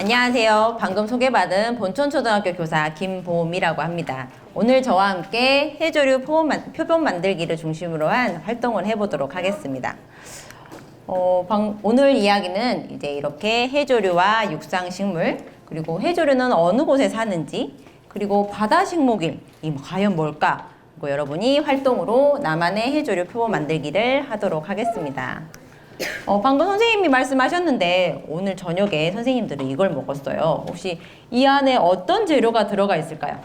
안녕하세요. 방금 소개받은 본촌초등학교 교사 김보미라고 합니다. 오늘 저와 함께 해조류 표본 만들기를 중심으로 한 활동을 해보도록 하겠습니다. 오늘 이야기는 이제 이렇게 해조류와 육상식물, 그리고 해조류는 어느 곳에 사는지, 그리고 바다식목일, 이 과연 뭘까? 여러분이 활동으로 나만의 해조류 표본 만들기를 하도록 하겠습니다. 방금 선생님이 말씀하셨는데 오늘 저녁에 선생님들은 이걸 먹었어요. 혹시 이 안에 어떤 재료가 들어가 있을까요?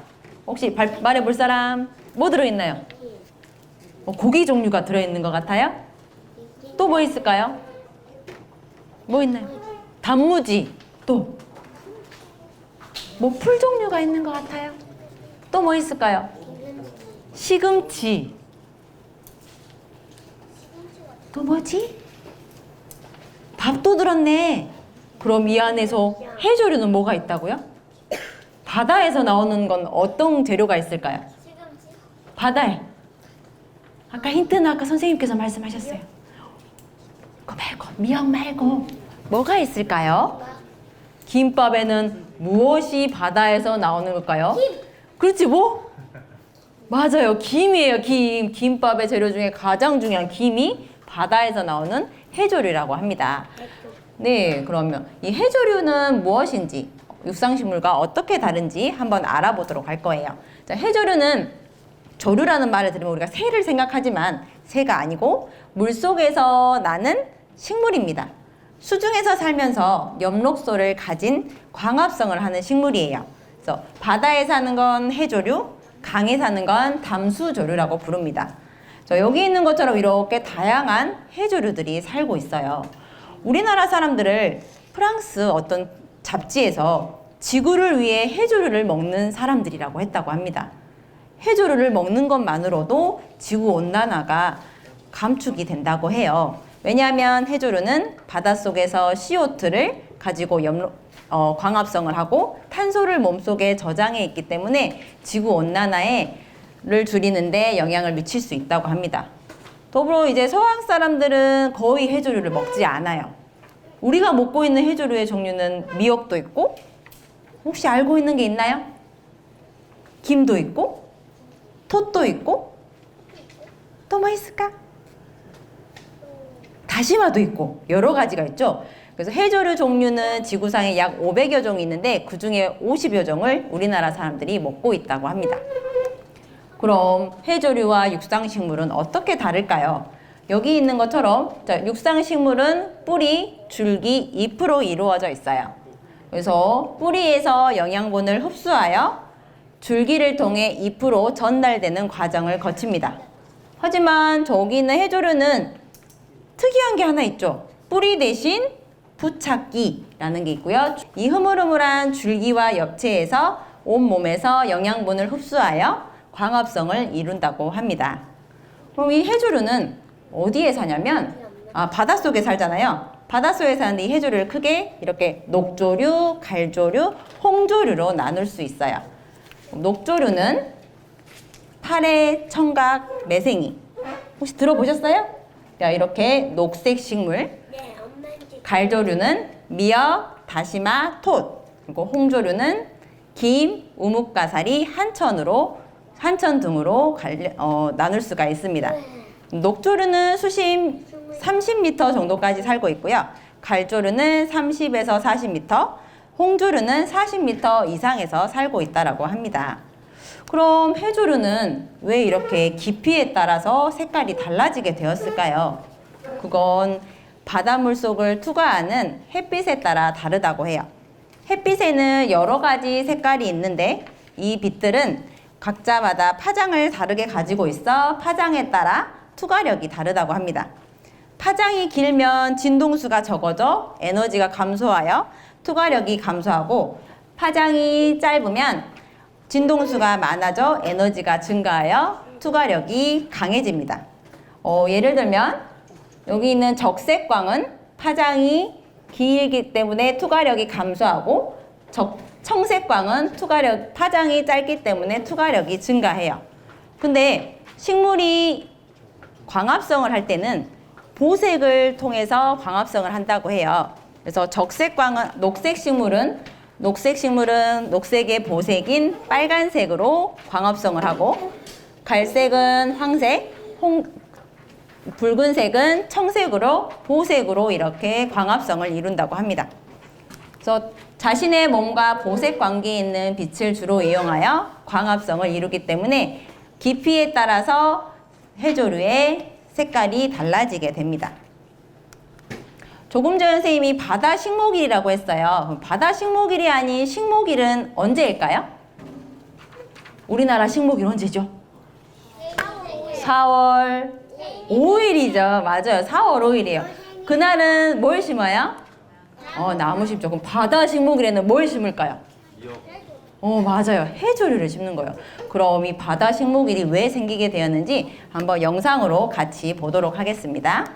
혹시 말해볼 사람? 뭐 들어있나요? 고기 종류가 들어있는 것 같아요? 또 뭐 있을까요? 뭐 있나요? 단무지. 또? 뭐 풀 종류가 있는 것 같아요? 또 뭐 있을까요? 시금치. 또 뭐지? 밥도 들었네. 그럼 이 안에서 해조류는 뭐가 있다고요? 바다에서 나오는 건 어떤 재료가 있을까요? 바다에. 아까 힌트는 아까 선생님께서 말씀하셨어요. 그거 말고, 미역 말고 뭐가 있을까요? 김밥에는 무엇이 바다에서 나오는 걸까요? 김! 그렇지, 뭐? 맞아요, 김이에요, 김. 김밥의 재료 중에 가장 중요한 김이 바다에서 나오는 해조류라고 합니다. 네, 그러면 이 해조류는 무엇인지, 육상식물과 어떻게 다른지 한번 알아보도록 할 거예요. 자, 해조류는 조류라는 말을 들으면 우리가 새를 생각하지만 새가 아니고 물속에서 나는 식물입니다. 수중에서 살면서 엽록소를 가진 광합성을 하는 식물이에요. 그래서 바다에 사는 건 해조류, 강에 사는 건 담수조류라고 부릅니다. 여기 있는 것처럼 이렇게 다양한 해조류들이 살고 있어요. 우리나라 사람들을 프랑스 어떤 잡지에서 지구를 위해 해조류를 먹는 사람들이라고 했다고 합니다. 해조류를 먹는 것만으로도 지구온난화가 감축이 된다고 해요. 왜냐하면 해조류는 바닷속에서 CO2를 가지고 광합성을 하고 탄소를 몸속에 저장해 있기 때문에 지구온난화를 줄이는데 영향을 미칠 수 있다고 합니다. 더불어 이제 서양 사람들은 거의 해조류를 먹지 않아요. 우리가 먹고 있는 해조류의 종류는 미역도 있고, 혹시 알고 있는 게 있나요? 김도 있고, 톳도 있고, 또 뭐 있을까? 다시마도 있고, 여러 가지가 있죠. 그래서 해조류 종류는 지구상에 약 500여 종이 있는데 그 중에 50여 종을 우리나라 사람들이 먹고 있다고 합니다. 그럼 해조류와 육상식물은 어떻게 다를까요? 여기 있는 것처럼 육상식물은 뿌리, 줄기, 잎으로 이루어져 있어요. 그래서 뿌리에서 영양분을 흡수하여 줄기를 통해 잎으로 전달되는 과정을 거칩니다. 하지만 저기 있는 해조류는 특이한 게 하나 있죠. 뿌리 대신 부착기라는 게 있고요. 이 흐물흐물한 줄기와 엽채에서 온몸에서 영양분을 흡수하여 광합성을 이룬다고 합니다. 그럼 이 해조류는 어디에 사냐면 바닷속에 살잖아요. 바닷속에 사는데 이 해조류를 크게 이렇게 녹조류, 갈조류, 홍조류로 나눌 수 있어요. 녹조류는 파래, 청각, 매생이. 혹시 들어보셨어요? 이렇게 녹색 식물. 갈조류는 미역, 다시마, 톳. 그리고 홍조류는 김, 우뭇가사리, 한천 등으로 나눌 수가 있습니다. 녹조류는 수심 30m 정도까지 살고 있고요. 갈조류는 30에서 40m, 홍조류는 40m 이상에서 살고 있다고 합니다. 그럼 해조류는 왜 이렇게 깊이에 따라서 색깔이 달라지게 되었을까요? 그건 바닷물 속을 투과하는 햇빛에 따라 다르다고 해요. 햇빛에는 여러 가지 색깔이 있는데 이 빛들은 각자마다 파장을 다르게 가지고 있어 파장에 따라 투과력이 다르다고 합니다. 파장이 길면 진동수가 적어져 에너지가 감소하여 투과력이 감소하고, 파장이 짧으면 진동수가 많아져 에너지가 증가하여 투과력이 강해집니다. 예를 들면 여기 있는 적색광은 파장이 길기 때문에 투과력이 감소하고, 청색광은 파장이 짧기 때문에 투과력이 증가해요. 근데 식물이 광합성을 할 때는 보색을 통해서 광합성을 한다고 해요. 그래서 적색광은 녹색 식물은 녹색의 보색인 빨간색으로 광합성을 하고, 갈색은 황색, 붉은색은 청색으로 보색으로 이렇게 광합성을 이룬다고 합니다. 그래서 자신의 몸과 보색 관계에 있는 빛을 주로 이용하여 광합성을 이루기 때문에 깊이에 따라서 해조류의 색깔이 달라지게 됩니다. 조금 전 선생님이 바다 식목일이라고 했어요. 바다 식목일이 아닌 식목일은 언제일까요? 우리나라 식목일 언제죠? 4월 5일이죠. 맞아요. 4월 5일이에요. 그날은 뭘 심어요? 나무 심죠. 그럼 바다 식목일에는 뭘 심을까요? 맞아요. 해조류를 심는 거예요. 그럼 이 바다 식목일이 왜 생기게 되었는지 한번 영상으로 같이 보도록 하겠습니다.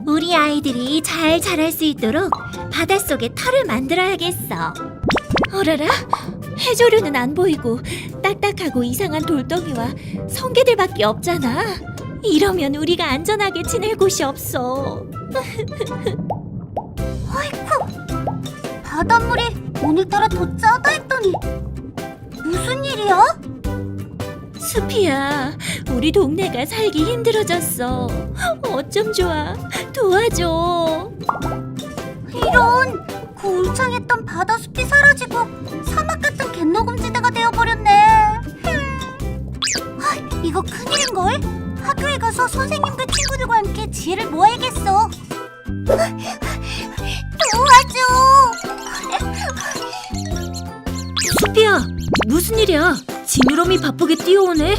우리 아이들이 잘 자랄 수 있도록 바닷속에 터를 만들어야겠어. 어라라, 해조류는 안 보이고 딱딱하고 이상한 돌덩이와 성게들밖에 없잖아. 이러면 우리가 안전하게 지낼 곳이 없어. 아이쿠, 바닷물이 오늘따라 더 짜다 했더니 무슨 일이야? 수피야, 우리 동네가 살기 힘들어졌어. 어쩜 좋아, 도와줘. 이런, 그 울창했던 바다숲이 사라지고 사막 같은 갯녹음지대가 되어버렸네. 이거 큰일인걸? 학교에 가서 선생님과 친구들과 함께 지혜를 모아야겠어. 도와줘. 수피야, 무슨 일이야? 지느러미 바쁘게 뛰어오네.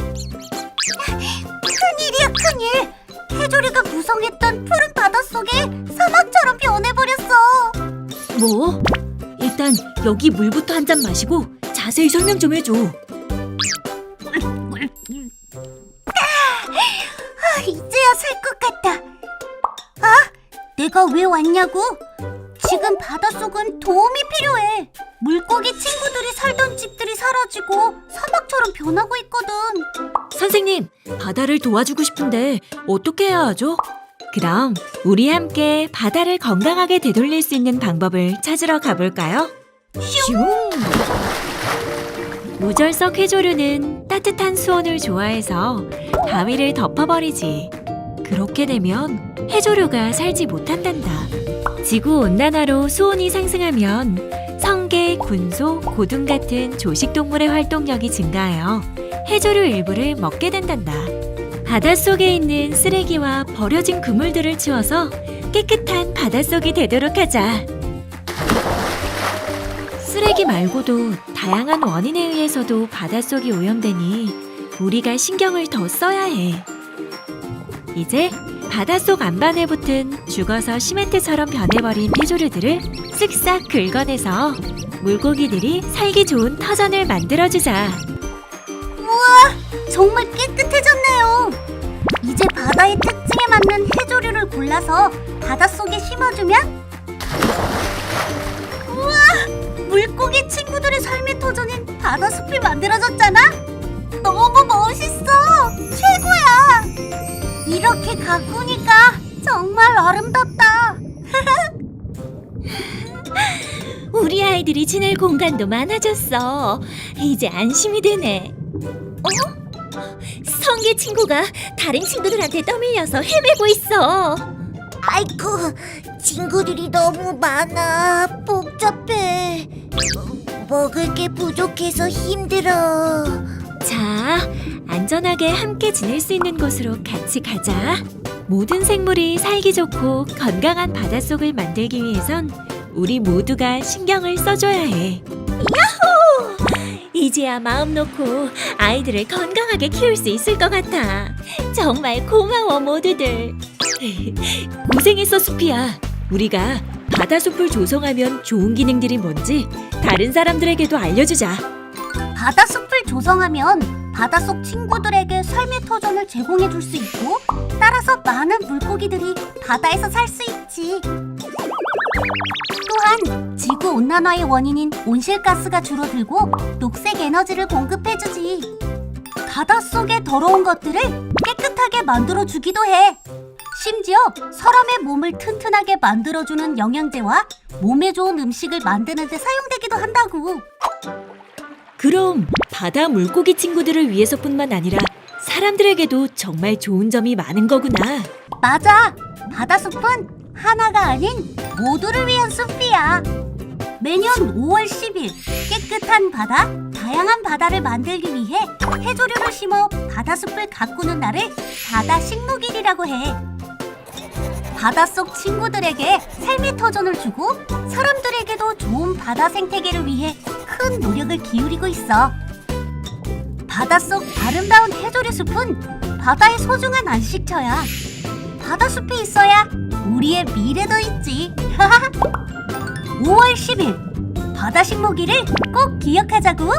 큰일이야, 큰일. 해조류가 무성했던 푸른 바닷속에 사막처럼 변해버렸어. 뭐? 일단 여기 물부터 한 잔 마시고 자세히 설명 좀 해줘. 이제야 살 것 같다. 내가 왜 왔냐고? 지금 바닷속은 도움이 필요해. 물고기 친구들이 살던 집들이 사라지고 사막처럼 변하고 있거든. 선생님, 바다를 도와주고 싶은데 어떻게 해야 하죠? 그럼 우리 함께 바다를 건강하게 되돌릴 수 있는 방법을 찾으러 가볼까요? 슝! 무절석 해조류는 따뜻한 수온을 좋아해서 바위를 덮어버리지. 그렇게 되면 해조류가 살지 못한단다. 지구온난화로 수온이 상승하면 성게, 군소, 고등 같은 조식동물의 활동력이 증가하여 해조류 일부를 먹게 된단다. 바닷속에 있는 쓰레기와 버려진 그물들을 치워서 깨끗한 바닷속이 되도록 하자. 쓰레기 말고도 다양한 원인에 의해서도 바닷속이 오염되니 우리가 신경을 더 써야 해. 이제 바닷속 안반에 붙은 죽어서 시멘트처럼 변해버린 해조류들을 쓱싹 긁어내서 물고기들이 살기 좋은 터전을 만들어주자. 우와, 정말 깨끗해졌네요. 이제 바다의 특징에 맞는 해조류를 골라서 바닷속에 심어주면, 우와, 물고기 친구들의 삶의 터전인 바다숲이 만들어졌잖아. 너무 멋있어. 최고야. 이렇게 가꾸니까 정말 아름답다. 우리 아이들이 지낼 공간도 많아졌어. 이제 안심이 되네. 성게 친구가 다른 친구들한테 떠밀려서 헤매고 있어. 아이쿠, 친구들이 너무 많아. 복잡해. 먹을 게 부족해서 힘들어. 자, 안전하게 함께 지낼 수 있는 곳으로 같이 가자. 모든 생물이 살기 좋고 건강한 바닷속을 만들기 위해선 우리 모두가 신경을 써줘야 해. 야호! 이제야 마음 놓고 아이들을 건강하게 키울 수 있을 것 같아. 정말 고마워, 모두들. 고생했어, 수피야. 우리가 바다숲을 조성하면 좋은 기능들이 뭔지 다른 사람들에게도 알려주자. 바다숲을 조성하면 바닷속 친구들에게 삶의 터전을 제공해 줄 수 있고, 따라서 많은 물고기들이 바다에서 살 수 있지. 또한 지구온난화의 원인인 온실가스가 줄어들고 녹색 에너지를 공급해주지. 바닷속의 더러운 것들을 깨끗하게 만들어주기도 해. 심지어 사람의 몸을 튼튼하게 만들어주는 영양제와 몸에 좋은 음식을 만드는 데 사용되기도 한다고. 그럼 바다 물고기 친구들을 위해서뿐만 아니라 사람들에게도 정말 좋은 점이 많은 거구나. 맞아! 바다숲은 하나가 아닌 모두를 위한 숲이야. 매년 5월 10일 깨끗한 바다, 다양한 바다를 만들기 위해 해조류를 심어 바다숲을 가꾸는 날을 바다식목일이라고 해. 바닷속 친구들에게 삶의 터전을 주고 사람들에게도 좋은 바다 생태계를 위해 큰 노력을 기울이고 있어. 바닷속 아름다운 해조류 숲은 바다의 소중한 안식처야. 바다숲이 있어야 우리의 미래도 있지. 5월 10일 바다식목일을 꼭 기억하자고.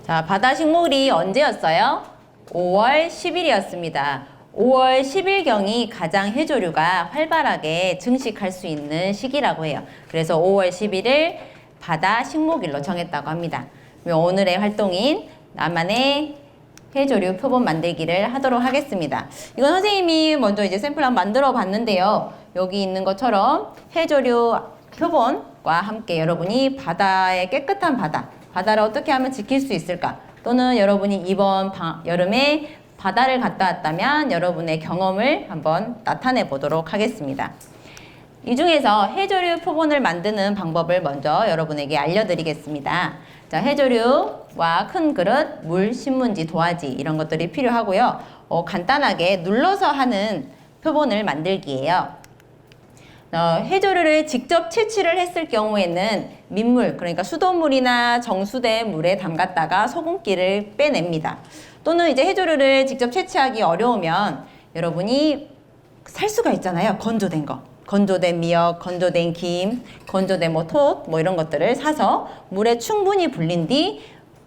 자, 바다식목일이 언제였어요? 5월 10일이었습니다. 5월 10일경이 가장 해조류가 활발하게 증식할 수 있는 시기라고 해요. 그래서 5월 11일 바다식목일로 정했다고 합니다. 오늘의 활동인 나만의 해조류 표본 만들기를 하도록 하겠습니다. 이건 선생님이 먼저 이제 샘플 한번 만들어 봤는데요. 여기 있는 것처럼 해조류 표본과 함께 여러분이 바다의 깨끗한 바다를 어떻게 하면 지킬 수 있을까? 또는 여러분이 이번 여름에 바다를 갔다 왔다면 여러분의 경험을 한번 나타내 보도록 하겠습니다. 이 중에서 해조류 표본을 만드는 방법을 먼저 여러분에게 알려드리겠습니다. 자, 해조류와 큰 그릇, 물, 신문지, 도화지 이런 것들이 필요하고요. 간단하게 눌러서 하는 표본을 만들기예요. 해조류를 직접 채취를 했을 경우에는 민물, 그러니까 수돗물이나 정수된 물에 담갔다가 소금기를 빼냅니다. 또는 이제 해조류를 직접 채취하기 어려우면 여러분이 살 수가 있잖아요. 건조된 거. 건조된 미역, 건조된 김, 건조된 톳, 이런 것들을 사서 물에 충분히 불린 뒤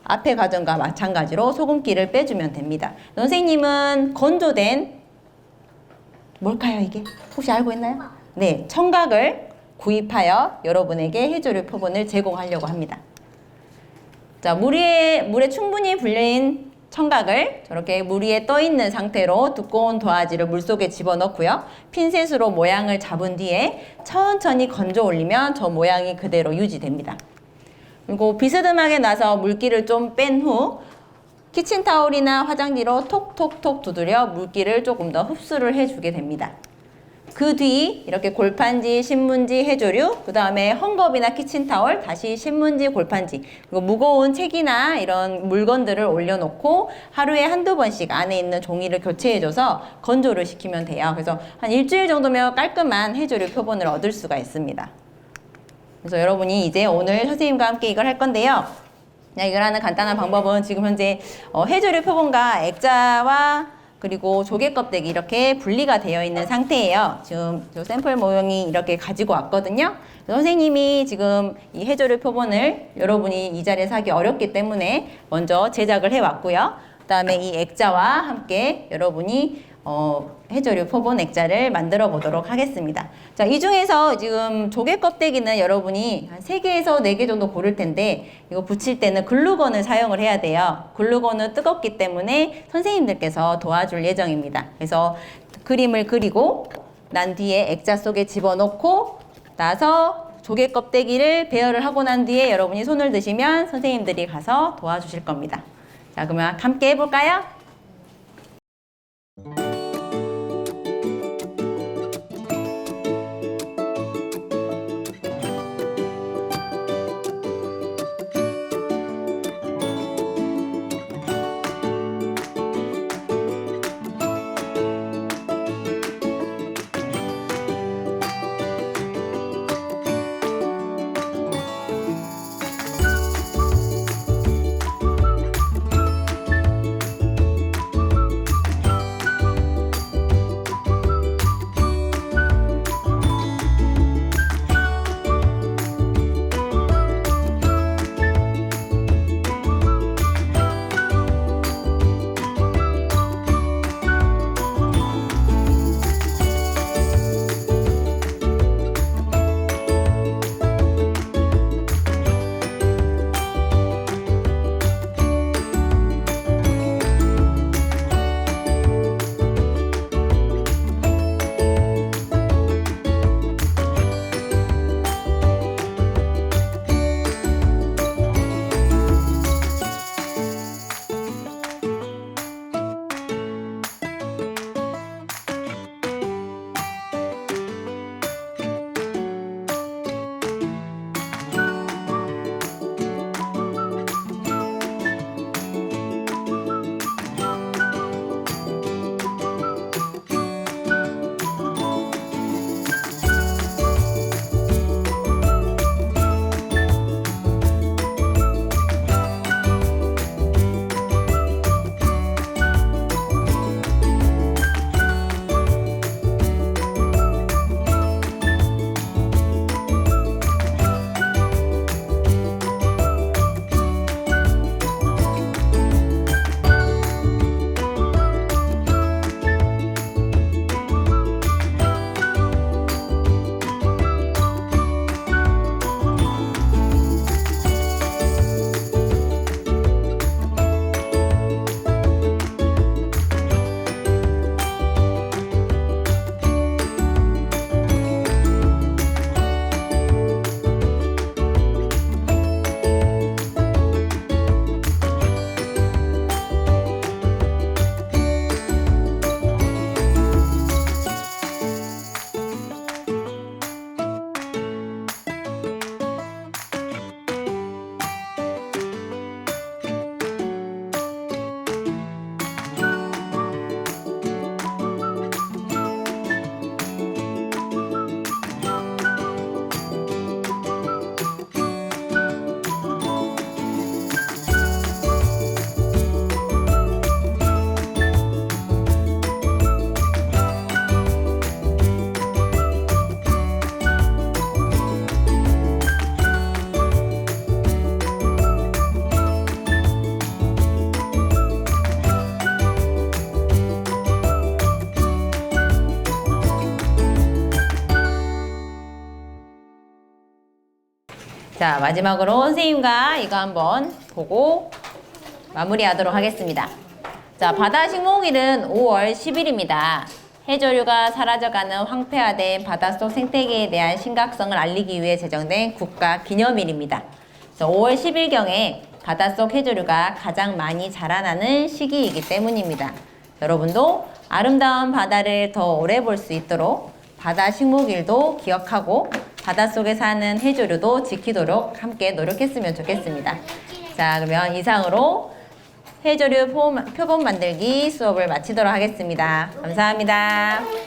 앞의 과정과 마찬가지로 소금기를 빼주면 됩니다. 선생님은 건조된 뭘까요, 이게? 혹시 알고 있나요? 네, 청각을 구입하여 여러분에게 해조류 표본을 제공하려고 합니다. 자, 물에 충분히 불린 청각을 저렇게 물 위에 떠 있는 상태로 두꺼운 도화지를 물속에 집어넣고요. 핀셋으로 모양을 잡은 뒤에 천천히 건져 올리면 저 모양이 그대로 유지됩니다. 그리고 비스듬하게 나서 물기를 좀 뺀 후 키친타올이나 화장지로 톡톡톡 두드려 물기를 조금 더 흡수를 해주게 됩니다. 그 뒤 이렇게 골판지, 신문지, 해조류, 그 다음에 헝겊이나 키친타올, 다시 신문지, 골판지, 그리고 무거운 책이나 이런 물건들을 올려놓고 하루에 한두 번씩 안에 있는 종이를 교체해줘서 건조를 시키면 돼요. 그래서 한 일주일 정도면 깔끔한 해조류 표본을 얻을 수가 있습니다. 그래서 여러분이 이제 오늘 선생님과 함께 이걸 할 건데요. 이걸 하는 간단한 방법은 지금 현재 해조류 표본과 액자와 그리고 조개 껍데기 이렇게 분리가 되어 있는 상태예요. 지금 샘플 모형이 이렇게 가지고 왔거든요. 선생님이 지금 이 해조류 표본을 여러분이 이 자리에서 하기 어렵기 때문에 먼저 제작을 해왔고요. 그 다음에 이 액자와 함께 여러분이 해조류 표본 액자를 만들어 보도록 하겠습니다. 자, 이 중에서 지금 조개 껍데기는 여러분이 한 3개에서 4개 정도 고를 텐데 이거 붙일 때는 글루건을 사용을 해야 돼요. 글루건은 뜨겁기 때문에 선생님들께서 도와줄 예정입니다. 그래서 그림을 그리고 난 뒤에 액자 속에 집어넣고 나서 조개 껍데기를 배열을 하고 난 뒤에 여러분이 손을 드시면 선생님들이 가서 도와주실 겁니다. 자, 그러면 함께 해볼까요? 자, 마지막으로 선생님과 이거 한번 보고 마무리하도록 하겠습니다. 자, 바다 식목일은 5월 10일입니다. 해조류가 사라져가는 황폐화된 바닷속 생태계에 대한 심각성을 알리기 위해 제정된 국가 기념일입니다. 5월 10일경에 바닷속 해조류가 가장 많이 자라나는 시기이기 때문입니다. 여러분도 아름다운 바다를 더 오래 볼 수 있도록 바다 식목일도 기억하고 바닷속에 사는 해조류도 지키도록 함께 노력했으면 좋겠습니다. 자, 그러면 이상으로 해조류 표본 만들기 수업을 마치도록 하겠습니다. 감사합니다.